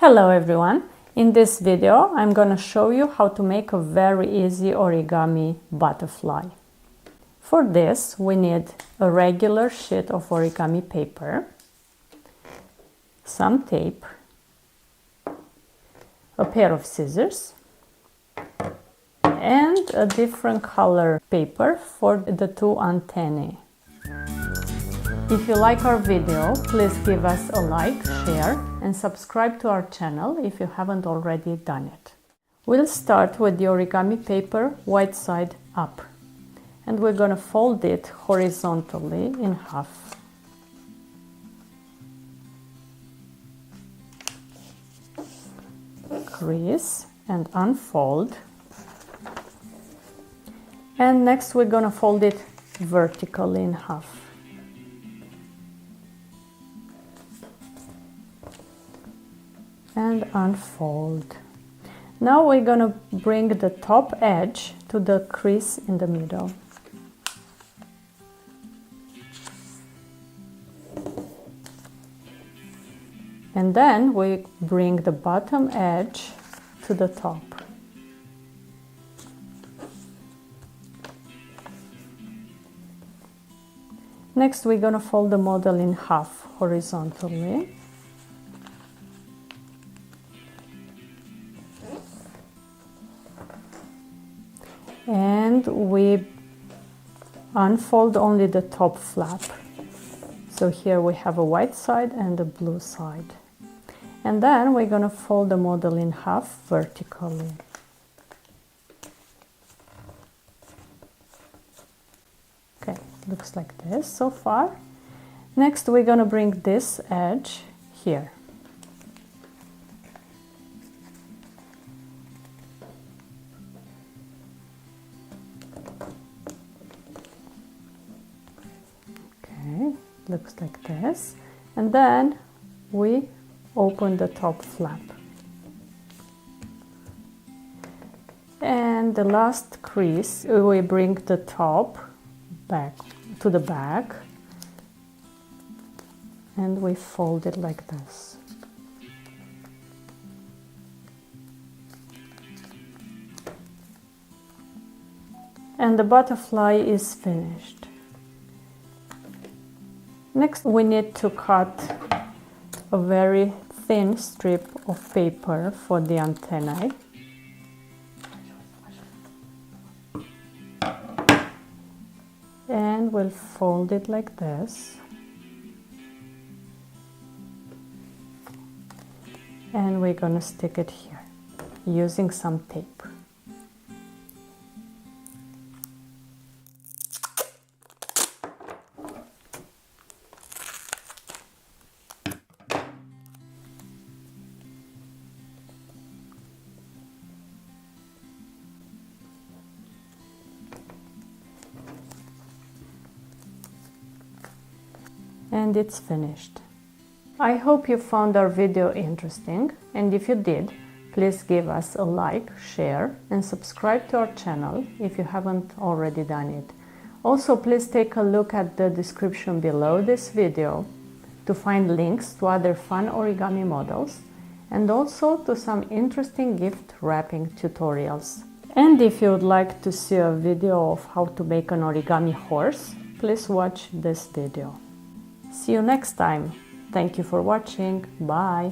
Hello everyone! In this video I'm going to show you how to make a very easy origami butterfly. For this we need a regular sheet of origami paper, some tape, a pair of scissors and a different color paper for the two antennae. If you like our video, please give us a like, share and subscribe to our channel if you haven't already done it. We'll start with the origami paper white side up and we're going to fold it horizontally in half. Crease and unfold. And next we're going to fold it vertically in half. And unfold. Now we're going to bring the top edge to the crease in the middle. And then we bring the bottom edge to the top. Next we're going to fold the model in half horizontally. And we unfold only the top flap. So here we have a white side and a blue side. And then we're going to fold the model in half vertically. Okay, looks like this so far. Next we're going to bring this edge here. Looks like this, and then we open the top flap and the last crease we bring the top back to the back and we fold it like this. And the butterfly is finished. Next we need to cut a very thin strip of paper for the antennae. And we'll fold it like this. And we're going to stick it here using some tape. And it's finished. I hope you found our video interesting, and if you did, please give us a like, share and subscribe to our channel if you haven't already done it. Also, please take a look at the description below this video to find links to other fun origami models and also to some interesting gift wrapping tutorials. And if you would like to see a video of how to make an origami horse, please watch this video. See you next time. Thank you for watching. Bye.